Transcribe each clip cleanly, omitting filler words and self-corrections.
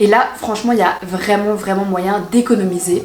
Et là, franchement, il y a vraiment moyen d'économiser.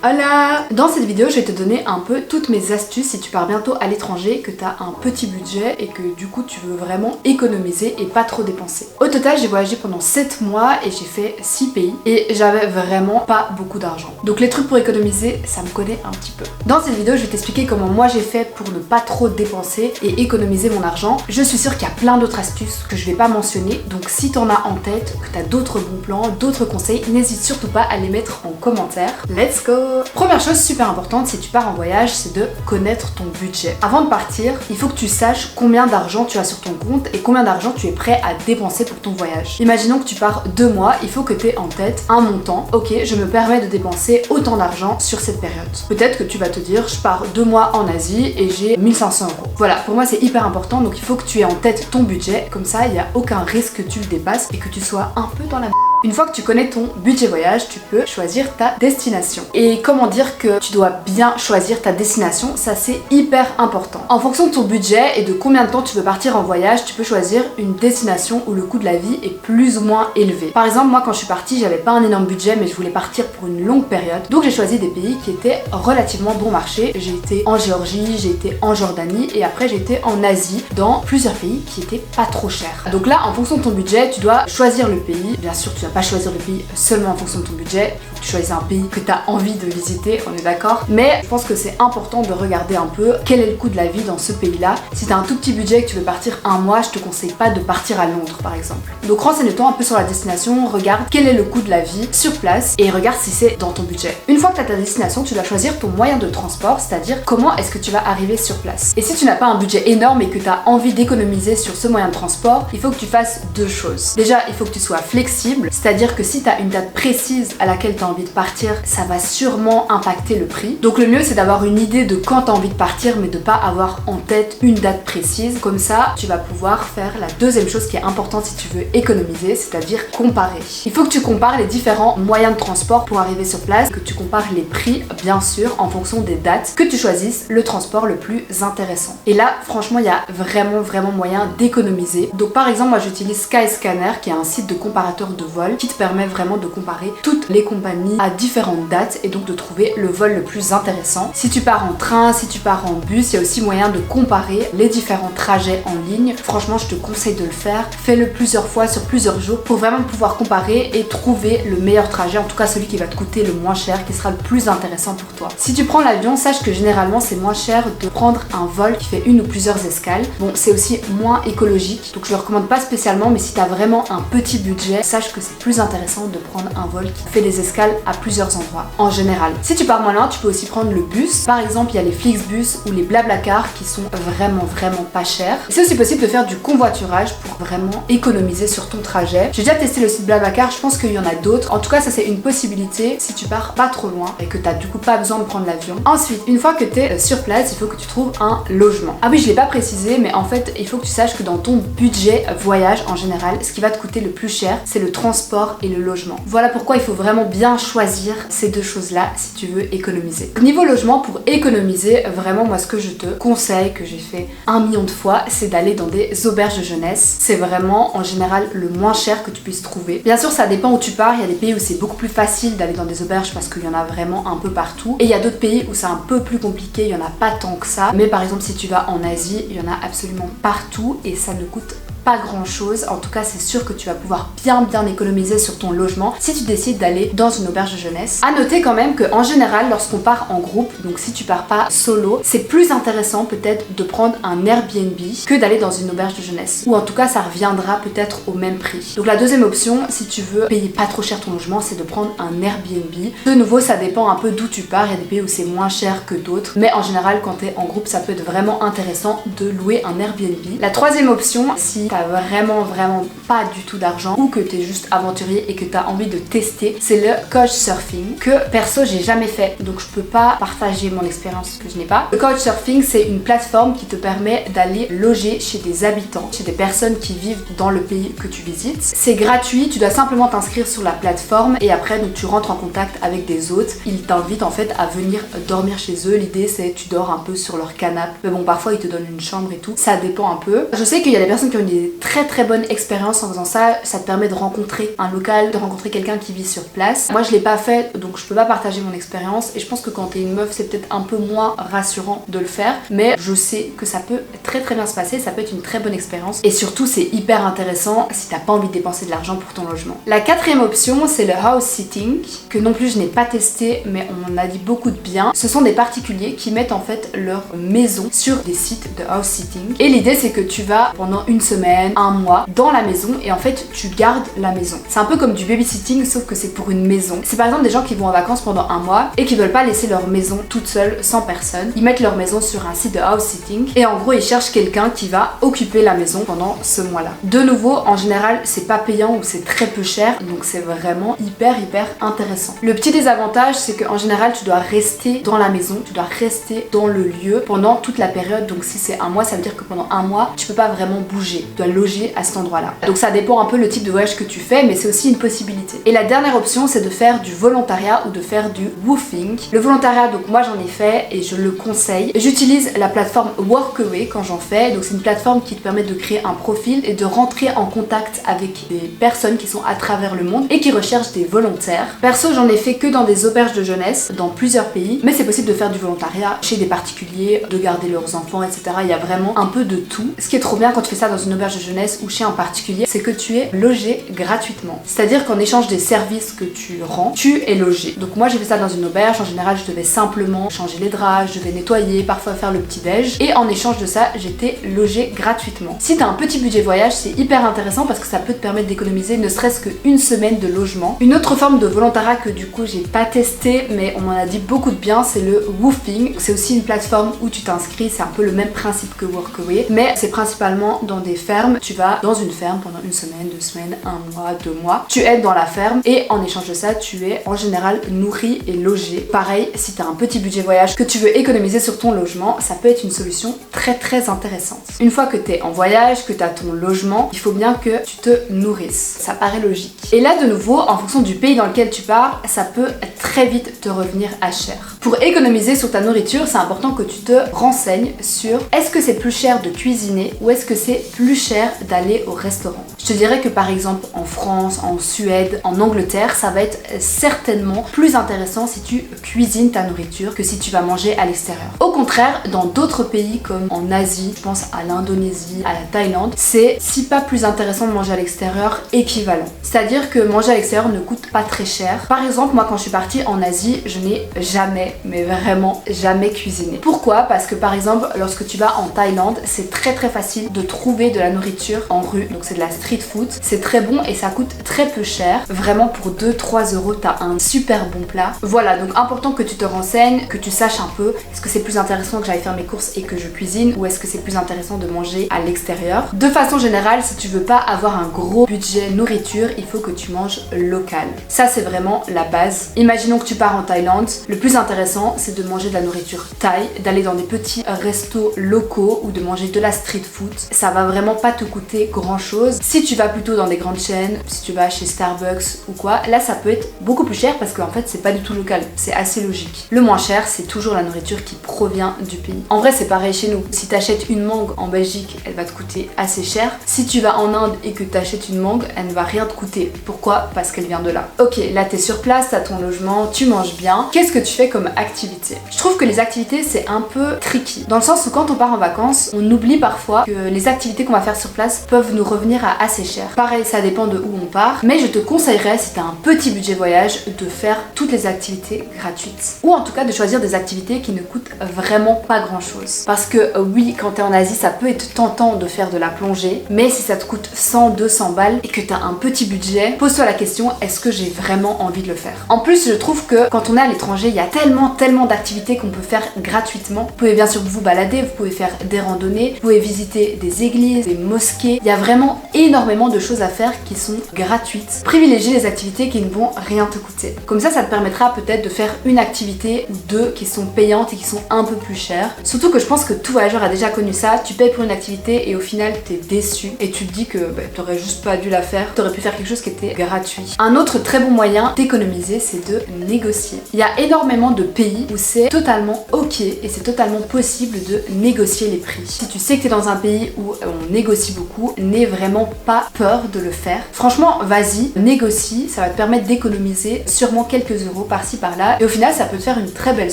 Hola! Dans cette vidéo, je vais te donner un peu toutes mes astuces si tu pars bientôt à l'étranger, que tu as un petit budget et que du coup tu veux vraiment économiser et pas trop dépenser. Au total, j'ai voyagé pendant 7 mois et j'ai fait 6 pays et j'avais vraiment pas beaucoup d'argent. Donc les trucs pour économiser, ça me connaît un petit peu. Dans cette vidéo, je vais t'expliquer comment moi j'ai fait pour ne pas trop dépenser et économiser mon argent. Je suis sûre qu'il y a plein d'autres astuces que je vais pas mentionner, donc si t'en as en tête, que t'as d'autres bons plans, d'autres conseils, n'hésite surtout pas à les mettre en commentaire. Let's go! Première chose super importante si tu pars en voyage, c'est de connaître ton budget. Avant de partir, il faut que tu saches combien d'argent tu as sur ton compte et combien d'argent tu es prêt à dépenser pour ton voyage. Imaginons que tu pars 2 mois, il faut que tu aies en tête un montant. Ok, je me permets de dépenser autant d'argent sur cette période. Peut-être que tu vas te dire, je pars 2 mois en Asie et j'ai 1500 €. Voilà, pour moi c'est hyper important, donc il faut que tu aies en tête ton budget, comme ça il n'y a aucun risque que tu le dépasses et que tu sois un peu dans la... Une fois que tu connais ton budget voyage, tu peux choisir ta destination. Et comment dire que tu dois bien choisir ta destination, ça c'est hyper important. En fonction de ton budget et de combien de temps tu veux partir en voyage, tu peux choisir une destination où le coût de la vie est plus ou moins élevé. Par exemple, moi quand je suis partie, j'avais pas un énorme budget mais je voulais partir pour une longue période. Donc j'ai choisi des pays qui étaient relativement bon marché. J'ai été en Géorgie, j'ai été en Jordanie et après j'ai été en Asie dans plusieurs pays qui étaient pas trop chers. Donc là, en fonction de ton budget, tu dois choisir le pays. Bien sûr, tu vas pas choisir le pays seulement en fonction de ton budget, il faut que tu choisisses un pays que tu as envie de visiter, on est d'accord, mais je pense que c'est important de regarder un peu quel est le coût de la vie dans ce pays-là. Si tu as un tout petit budget et que tu veux partir un mois, je te conseille pas de partir à Londres par exemple. Donc renseigne-toi un peu sur la destination, regarde quel est le coût de la vie sur place et regarde si c'est dans ton budget. Une fois que tu as ta destination, tu dois choisir ton moyen de transport, c'est-à-dire comment est-ce que tu vas arriver sur place. Et si tu n'as pas un budget énorme et que tu as envie d'économiser sur ce moyen de transport, il faut que tu fasses deux choses. Déjà, il faut que tu sois flexible, c'est-à-dire que si tu as une date précise à laquelle tu as envie de partir, ça va sûrement impacter le prix. Donc le mieux c'est d'avoir une idée de quand tu as envie de partir mais de pas avoir en tête une date précise. Comme ça, tu vas pouvoir faire la deuxième chose qui est importante si tu veux économiser, c'est-à-dire comparer. Il faut que tu compares les différents moyens de transport pour arriver sur place, que tu compares les prix bien sûr en fonction des dates, que tu choisisses le transport le plus intéressant. Et là, franchement, il y a vraiment moyen d'économiser. Donc par exemple, moi j'utilise Skyscanner qui est un site de comparateur de vol qui te permet vraiment de comparer toutes les compagnies à différentes dates et donc de trouver le vol le plus intéressant. Si tu pars en train, si tu pars en bus, il y a aussi moyen de comparer les différents trajets en ligne. Franchement, je te conseille de le faire. Fais-le plusieurs fois sur plusieurs jours pour vraiment pouvoir comparer et trouver le meilleur trajet, en tout cas celui qui va te coûter le moins cher, qui sera le plus intéressant pour toi. Si tu prends l'avion, sache que généralement c'est moins cher de prendre un vol qui fait une ou plusieurs escales. Bon, c'est aussi moins écologique, donc je le recommande pas spécialement, mais si tu as vraiment un petit budget, sache que c'est plus intéressant de prendre un vol qui fait des escales à plusieurs endroits en général. Si tu pars moins loin, tu peux aussi prendre le bus. Par exemple, il y a les Flixbus ou les Blablacar qui sont vraiment pas chers. C'est aussi possible de faire du convoiturage pour vraiment économiser sur ton trajet. J'ai déjà testé le site Blablacar, je pense qu'il y en a d'autres. En tout cas, ça c'est une possibilité si tu pars pas trop loin et que tu as du coup pas besoin de prendre l'avion. Ensuite, une fois que tu es sur place, il faut que tu trouves un logement. Ah oui, je l'ai pas précisé, mais en fait, il faut que tu saches que dans ton budget voyage en général, ce qui va te coûter le plus cher, c'est le transport et le logement. Voilà pourquoi il faut vraiment bien choisir ces deux choses-là si tu veux économiser. Niveau logement, pour économiser, vraiment moi ce que je te conseille, que j'ai fait 1 million de fois, c'est d'aller dans des auberges de jeunesse. C'est vraiment en général le moins cher que tu puisses trouver. Bien sûr, ça dépend où tu pars. Il y a des pays où c'est beaucoup plus facile d'aller dans des auberges parce qu'il y en a vraiment un peu partout. Et il y a d'autres pays où c'est un peu plus compliqué, il y en a pas tant que ça. Mais par exemple, si tu vas en Asie, il y en a absolument partout et ça ne coûte pas grand chose. En tout cas, c'est sûr que tu vas pouvoir bien économiser sur ton logement si tu décides d'aller dans une auberge de jeunesse. À noter quand même qu'en général, lorsqu'on part en groupe, donc si tu pars pas solo, c'est plus intéressant peut-être de prendre un Airbnb que d'aller dans une auberge de jeunesse. Ou en tout cas, ça reviendra peut-être au même prix. Donc la deuxième option, si tu veux payer pas trop cher ton logement, c'est de prendre un Airbnb. De nouveau, ça dépend un peu d'où tu pars. Il y a des pays où c'est moins cher que d'autres. Mais en général, quand tu es en groupe, ça peut être vraiment intéressant de louer un Airbnb. La troisième option, si t'as vraiment pas du tout d'argent ou que t'es juste aventurier et que t'as envie de tester, c'est le couchsurfing que perso j'ai jamais fait, donc je peux pas partager mon expérience que je n'ai pas. Le couchsurfing, c'est une plateforme qui te permet d'aller loger chez des habitants, chez des personnes qui vivent dans le pays que tu visites. C'est gratuit, tu dois simplement t'inscrire sur la plateforme et après donc tu rentres en contact avec des hôtes. Ils t'invitent en fait à venir dormir chez eux. L'idée c'est tu dors un peu sur leur canapé, mais bon parfois ils te donnent une chambre et tout, ça dépend un peu. Je sais qu'il y a des personnes qui ont des très bonnes expériences en faisant ça, ça te permet de rencontrer un local, de rencontrer quelqu'un qui vit sur place. Moi je l'ai pas fait donc je peux pas partager mon expérience et je pense que quand t'es une meuf c'est peut-être un peu moins rassurant de le faire, mais je sais que ça peut très bien se passer, ça peut être une très bonne expérience et surtout c'est hyper intéressant si t'as pas envie de dépenser de l'argent pour ton logement. La quatrième option c'est le house sitting, que non plus je n'ai pas testé mais on en a dit beaucoup de bien. Ce sont des particuliers qui mettent en fait leur maison sur des sites de house sitting et l'idée c'est que tu vas pendant une semaine, un mois dans la maison et en fait tu gardes la maison. C'est un peu comme du babysitting sauf que c'est pour une maison. C'est par exemple des gens qui vont en vacances pendant un mois et qui veulent pas laisser leur maison toute seule sans personne. Ils mettent leur maison sur un site de house sitting et en gros ils cherchent quelqu'un qui va occuper la maison pendant ce mois-là. De nouveau, en général c'est pas payant ou c'est très peu cher, donc c'est vraiment hyper intéressant. Le petit désavantage c'est qu'en général tu dois rester dans la maison, tu dois rester dans le lieu pendant toute la période, donc si c'est un mois ça veut dire que pendant un mois tu peux pas vraiment bouger, tu dois loger à cet endroit-là. Donc ça dépend un peu le type de voyage que tu fais, mais c'est aussi une possibilité. Et la dernière option c'est de faire du volontariat ou de faire du woofing. Le volontariat, donc moi j'en ai fait et je le conseille. J'utilise la plateforme Workaway quand j'en fais, donc c'est une plateforme qui te permet de créer un profil et de rentrer en contact avec des personnes qui sont à travers le monde et qui recherchent des volontaires. Perso j'en ai fait que dans des auberges de jeunesse dans plusieurs pays, mais c'est possible de faire du volontariat chez des particuliers, de garder leurs enfants, etc. Il y a vraiment un peu de tout. Ce qui est trop bien quand tu fais ça dans une auberge de jeunesse ou chez un particulier, c'est que tu es logé gratuitement. C'est-à-dire qu'en échange des services que tu rends, tu es logé. Donc moi j'ai fait ça dans une auberge, en général je devais simplement changer les draps, je devais nettoyer, parfois faire le petit déj et en échange de ça j'étais logée gratuitement. Si t'as un petit budget voyage, c'est hyper intéressant parce que ça peut te permettre d'économiser ne serait-ce qu'une semaine de logement. Une autre forme de volontariat que du coup j'ai pas testé mais on m'en a dit beaucoup de bien, c'est le woofing. C'est aussi une plateforme où tu t'inscris, c'est un peu le même principe que Workaway, mais c'est principalement dans des fermes. Tu vas dans une ferme pendant une semaine, 2 semaines, 1 mois, 2 mois. Tu aides dans la ferme et en échange de ça, tu es en général nourri et logé. Pareil, si tu as un petit budget voyage que tu veux économiser sur ton logement, ça peut être une solution très intéressante. Une fois que tu es en voyage, que tu as ton logement, il faut bien que tu te nourrisses. Ça paraît logique. Et là de nouveau, en fonction du pays dans lequel tu pars, ça peut très vite te revenir à cher. Pour économiser sur ta nourriture, c'est important que tu te renseignes sur est-ce que c'est plus cher de cuisiner ou est-ce que c'est plus cher d'aller au restaurant. Je te dirais que par exemple en France, en Suède, en Angleterre, ça va être certainement plus intéressant si tu cuisines ta nourriture que si tu vas manger à l'extérieur. Au contraire, dans d'autres pays comme en Asie, je pense à l'Indonésie, à la Thaïlande, c'est si pas plus intéressant de manger à l'extérieur, équivalent. C'est-à-dire que manger à l'extérieur ne coûte pas très cher. Par exemple, moi quand je suis partie en Asie, je n'ai jamais, mais vraiment jamais cuisiné. Pourquoi? Parce que par exemple, lorsque tu vas en Thaïlande, c'est très facile de trouver de la nourriture en rue, donc c'est de la street food. C'est très bon et ça coûte très peu cher. Vraiment pour 2-3 euros, t'as un super bon plat. Voilà, donc important que tu te renseignes, que tu saches un peu, est-ce que c'est plus intéressant que j'aille faire mes courses et que je cuisine ou est-ce que c'est plus intéressant de manger à l'extérieur. De façon générale, si tu veux pas avoir un gros budget nourriture, il faut que tu manges local. Ça c'est vraiment la base. Imaginons que tu pars en Thaïlande, le plus intéressant c'est de manger de la nourriture thaï, d'aller dans des petits restos locaux ou de manger de la street food. Ça va vraiment pas te coûter grand chose. Si tu vas plutôt dans des grandes chaînes, si tu vas chez Starbucks ou quoi, là ça peut être beaucoup plus cher parce qu'en fait c'est pas du tout local, c'est assez logique. Le moins cher c'est toujours la nourriture qui provient du pays. En vrai c'est pareil chez nous, si t'achètes une mangue en Belgique, elle va te coûter assez cher. Si tu vas en Inde et que t'achètes une mangue, elle ne va rien te coûter. Pourquoi? Parce qu'elle vient de là. Ok, là t'es sur place, t'as ton logement, tu manges bien. Qu'est-ce que tu fais comme activité? Je trouve que les activités c'est un peu tricky, dans le sens où quand on part en vacances, on oublie parfois que les activités qu'on va faire sur place peuvent nous revenir à assez cher. Pareil, ça dépend de où on part, mais je te conseillerais, si t'as un petit budget voyage, de faire toutes les activités gratuites. Ou en tout cas de choisir des activités qui ne coûtent vraiment pas grand chose. Parce que oui, quand t'es en Asie, ça peut être tentant de faire de la plongée, mais si ça te coûte 100-200 balles et que t'as un petit budget, pose-toi la question, est-ce que j'ai vraiment envie de le faire? En plus, je trouve que quand on est à l'étranger, il y a tellement d'activités qu'on peut faire gratuitement. Vous pouvez bien sûr vous balader, vous pouvez faire des randonnées, vous pouvez visiter des églises, des une mosquée. Il y a vraiment énormément de choses à faire qui sont gratuites. Privilégie les activités qui ne vont rien te coûter. Comme ça te permettra peut-être de faire une activité ou deux qui sont payantes et qui sont un peu plus chères. Surtout que je pense que tout voyageur a déjà connu ça. Tu payes pour une activité et au final t'es déçu et tu te dis que t'aurais juste pas dû la faire. T'aurais pu faire quelque chose qui était gratuit. Un autre très bon moyen d'économiser, c'est de négocier. Il y a énormément de pays où c'est totalement ok et c'est totalement possible de négocier les prix. Si tu sais que t'es dans un pays où on négocie beaucoup, n'aie vraiment pas peur de le faire. Franchement, vas-y, négocie, ça va te permettre d'économiser sûrement quelques euros par-ci par-là et au final ça peut te faire une très belle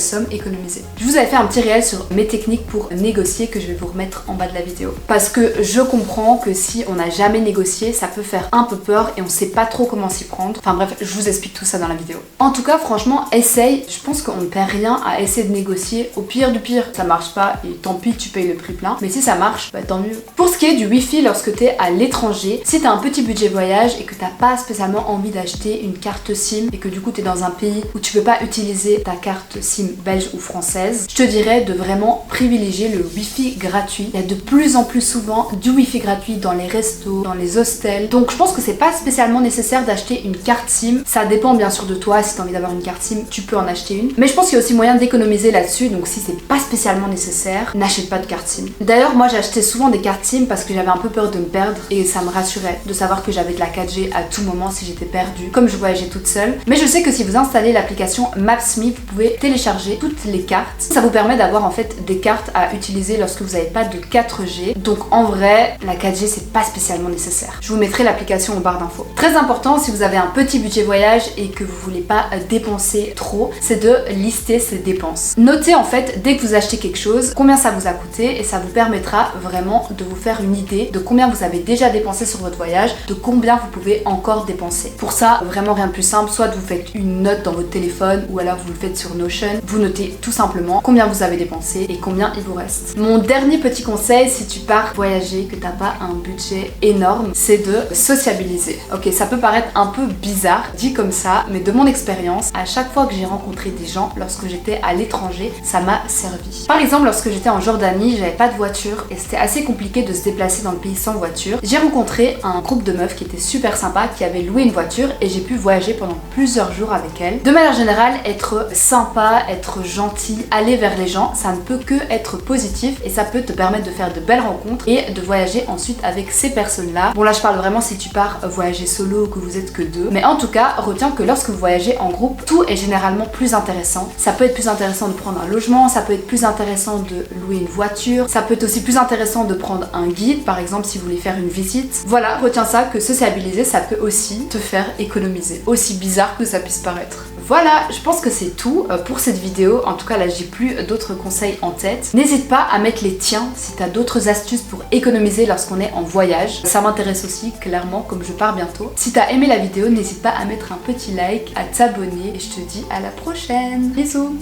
somme économisée. Je vous avais fait un petit réel sur mes techniques pour négocier que je vais vous remettre en bas de la vidéo. Parce que je comprends que si on n'a jamais négocié, ça peut faire un peu peur et on sait pas trop comment s'y prendre. Enfin bref, je vous explique tout ça dans la vidéo. En tout cas, franchement, essaye. Je pense qu'on ne perd rien à essayer de négocier. Au pire du pire, ça marche pas et tant pis, tu payes le prix plein. Mais si ça marche, bah tant mieux. Pour ce qui est du wifi lorsque tu es à l'étranger, si tu as un petit budget voyage et que t'as pas spécialement envie d'acheter une carte SIM et que du coup tu es dans un pays où tu peux pas utiliser ta carte SIM belge ou française, je te dirais de vraiment privilégier le wifi gratuit. Il y a de plus en plus souvent du wifi gratuit dans les restos, dans les hostels. Donc je pense que c'est pas spécialement nécessaire d'acheter une carte SIM. Ça dépend bien sûr de toi. Si tu as envie d'avoir une carte SIM, tu peux en acheter une. Mais je pense qu'il y a aussi moyen d'économiser là-dessus. Donc si c'est pas spécialement nécessaire, n'achète pas de carte SIM. D'ailleurs, moi j'achetais souvent des cartes SIM parce que j'avais un peu peur de me perdre et ça me rassurait de savoir que j'avais de la 4G à tout moment si j'étais perdue, comme je voyageais toute seule. Mais je sais que si vous installez l'application Maps.me, vous pouvez télécharger toutes les cartes. Ça vous permet d'avoir en fait des cartes à utiliser lorsque vous n'avez pas de 4G. Donc en vrai, la 4G c'est pas spécialement nécessaire. Je vous mettrai l'application en barre d'infos. Très important, si vous avez un petit budget voyage et que vous voulez pas dépenser trop, c'est de lister ses dépenses. Notez en fait dès que vous achetez quelque chose combien ça vous a coûté et ça vous permettra vraiment de vous faire une idée de combien vous avez déjà dépensé sur votre voyage, de combien vous pouvez encore dépenser. Pour ça, vraiment rien de plus simple, soit vous faites une note dans votre téléphone ou alors vous le faites sur Notion, vous notez tout simplement combien vous avez dépensé et combien il vous reste. Mon dernier petit conseil, si tu pars voyager, que t'as pas un budget énorme, c'est de sociabiliser. Ok, ça peut paraître un peu bizarre dit comme ça, mais de mon expérience, à chaque fois que j'ai rencontré des gens lorsque j'étais à l'étranger, ça m'a servi. Par exemple, lorsque j'étais en Jordanie, j'avais pas de voiture et c'était assez compliqué de se déplacer dans le pays sans voiture. J'ai rencontré un groupe de meufs qui était super sympa, qui avait loué une voiture et j'ai pu voyager pendant plusieurs jours avec elles. De manière générale, être sympa, être gentil, aller vers les gens, ça ne peut que être positif et ça peut te permettre de faire de belles rencontres et de voyager ensuite avec ces personnes-là. Bon là je parle vraiment si tu pars voyager solo ou que vous êtes que deux, mais en tout cas retiens que lorsque vous voyagez en groupe, tout est généralement plus intéressant. Ça peut être plus intéressant de prendre un logement, ça peut être plus intéressant de louer une voiture, ça peut être aussi plus intéressant de prendre un guide par exemple si vous voulez faire une visite. Voilà, retiens ça, que sociabiliser ça peut aussi te faire économiser, aussi bizarre que ça puisse paraître. Voilà, je pense que c'est tout pour cette vidéo. En tout cas, là, j'ai plus d'autres conseils en tête. N'hésite pas à mettre les tiens si tu as d'autres astuces pour économiser lorsqu'on est en voyage. Ça m'intéresse aussi, clairement, comme je pars bientôt. Si tu as aimé la vidéo, n'hésite pas à mettre un petit like, à t'abonner et je te dis à la prochaine. Bisous!